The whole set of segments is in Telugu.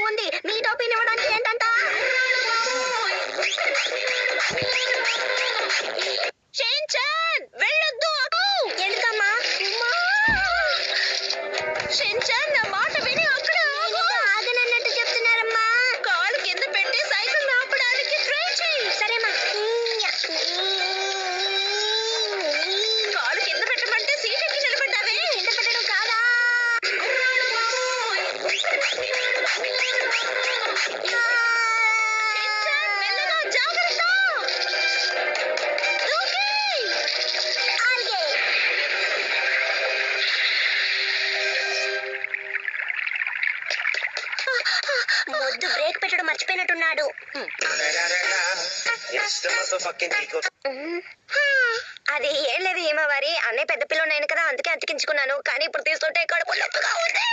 ఉంది. నీ టోపీని ఇవ్వడానికి ఏంటంట? షిన్చాన్ వెళ్ళొద్దు. ఎందుకమ్మా? షిన్చాన్ నా మాట విని అక్కడ ఆగనన్నట్టు చెప్తున్నారమ్మా. కాలు కింద పెట్టి సైకిల్ ఆపడానికి ట్రై చేయి. సరేమ్మా. కాలు కింద పెట్టమంటే సీట్ ఎక్కి నిలబడ్డావే. కింద పెట్టడం కాదా? మెల్లగా జాగ్రత్త. మొద్దు బ్రేక్ పెట్టడం మర్చిపోయినట్టున్నాడు. అది ఏం లేదు హిమవారి, అన్నయ్య పెద్ద పిల్లనైనా కదా అందుకే అతికించుకున్నాను. కానీ ఇప్పుడు తీసుకుంటే కడుపు నొప్పిగా ఉంది.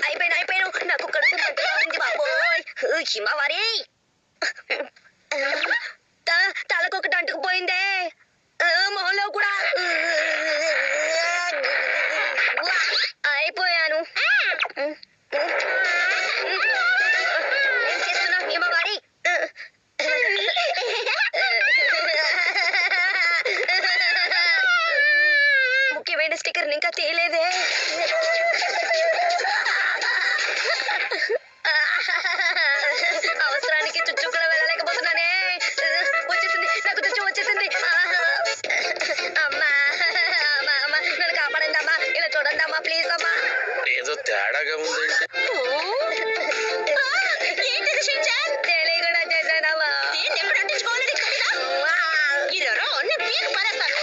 అయిపోయాను. నాకు కడుపు నొప్పిగా ఉంది బాబోయ్. హిమవారి తలకొకటి అంటుకుపోయిందే, మొహంలో కూడా. అయిపోయాను. ఏం చేస్తున్నావు హిమవారి? ముఖ్యమైన స్టిక్కర్ ఇంకా తీయలేదే. అవసరానికి చుట్టూ కూడా వెళ్ళలేకపోతున్నానే. వచ్చేసింది, నాకు చుట్టూ వచ్చేసింది. అమ్మా నన్ను కాపాడండి అమ్మా. ఇలా చూడండి అమ్మా, ప్లీజ్ అమ్మా. ఏదో తేడాగా ఉందండి. ఏంటిది షిన్చాన్? తెలియకుండా చేశానమ్మా. ఎప్పుడు అంటించుకోవాలని ఇరో అన్ని పీకు పడేస్తాను.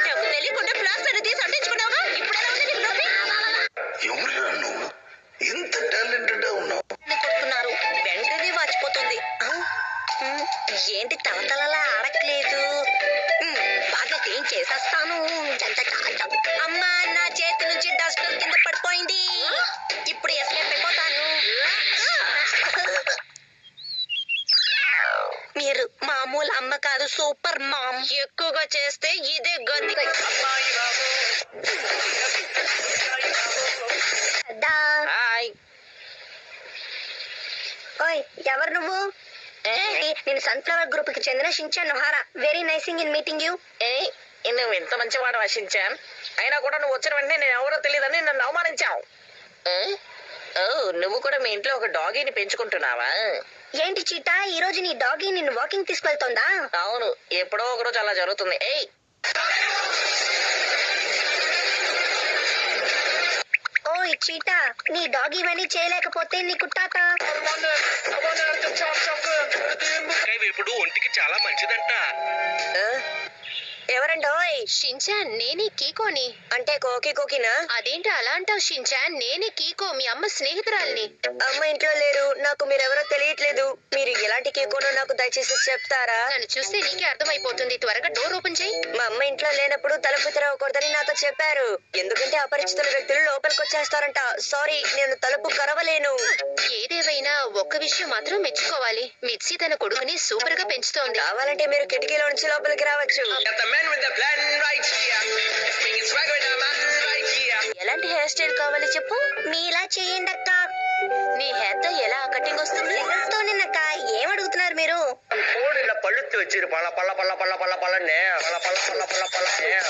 నాకు తెలియకుండా ప్లాస్టర్ తీసి అంటించుకున్నావుగా. ఇప్పుడు ఎలా ఉంది నీకు నొప్పి? ఎవరు నువ్వు ఇంత టాలెంటెడ్ ఉన్నావు? కొడుతున్నారు, వెంటనే వాచిపోతుంది. ఏంటి తలతలలా ఆడట్లేదు? బాగా క్లీన్ చేసేస్తాను. అమ్మా నా చేతి నుంచి డస్ట్ కింద పడిపోయింది. ఇప్పుడు ఎస్కేప్ అయిపోతాను. మీరు మామూలు అమ్మ కాదు, సూపర్ మామ్. ఎక్కువగా చేస్తే ఇదే గది. ఓయ్ ఎవరు నువ్వు? నేను సన్ఫ్లవర్ గ్రూప్ కి చెందిన Shinchan Nohara. Very nicing in meeting you. నువ్వు ఎంత మంచివాడు షిన్చాన్. అయినా కూడా నువ్వు వచ్చిన వెంటనే నేను ఎవరో తెలియదని నన్ను అవమానించావు. నువ్వు కూడా మీ ఇంట్లో ఒక డాగీని పెంచుకుంటున్నావా? ఏంటి చీటా, ఈ రోజు నీ డాగీ నిన్ను వాకింగ్ తీసుకెళ్తోందా? అవును, ఎప్పుడో ఒక రోజు అలా జరుగుతుంది. ఓయ్ చీటా, నీ డాగీ ఇవన్నీ చేయలేకపోతే నీకు టాట. ఇప్పుడు ఒంటికి చాలా మంచిదంట. ఎవరండోయ్? షిన్చాన్, నేనే కీకోని. అంటే కోకినా? అదేంటి అలా అంటావు షిన్చాన్? నేనే కీకో, మీ అమ్మ స్నేహితురాలిని. అమ్మ ఇంట్లో లేరు, నాకు మీరెవరో తెలియట్లేదు. మీరు ఎలాంటి కీకోనో నాకు దయచేసి చెప్తారా? నన్ను చూస్తే నీకే అర్థమైపోతుంది. త్వరగా డోర్ ఓపెన్ చేయి. మా అమ్మ ఇంట్లో లేనప్పుడు తలుపు తెరవకూడదని నాతో చెప్పారు. ఎందుకంటే అపరిచితుల వ్యక్తులు లోపలికి వచ్చేస్తారంట. సారీ, నేను తలుపు కరవలేను. ఏదేవైనా ఒక్క విషయం మాత్రం మెచ్చుకోవాలి, మిర్చి తన కొడుకుని సూపర్ గా పెంచుతోంది. కావాలంటే మీరు కిటికీలో నుంచి లోపలికి రావచ్చు. ఎలాంటి హెయిర్ స్టైల్ కావాలి చెప్పు? మీలా చేయండి అక్క. నీ హెయిర్ తో ఎలా కటింగ్ వస్తుంది? నిన్నక్క ఏమడుగుతున్నారు మీరు? కోడిల పళ్ళుతూ వచ్చారు. పళ్ళ పళ్ళ పళ్ళ పళ్ళ పళ్ళ పళ్ళనే పళ్ళ పళ్ళ పళ్ళ పళ్ళ పళ్ళనే.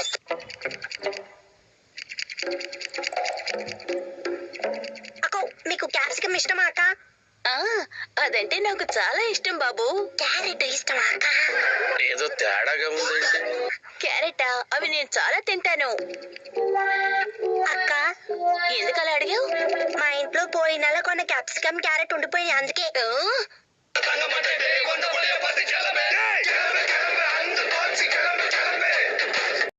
అక్కో, మీకు క్యాప్సికమ్ ఇష్టమా అక్క? అదంటే నాకు చాలా ఇష్టం బాబు. క్యారెట్ ఇష్టమా అక్క? ఏదో తేడాగా ఉందండి. క్యారెట్ అవి నేను చాలా తింటాను. అక్క ఎందుకు అలా అడిగావు? మా ఇంట్లో పోయిన నెల కొన్న క్యాప్సికమ్ క్యారెట్ ఉండిపోయి అందుకే.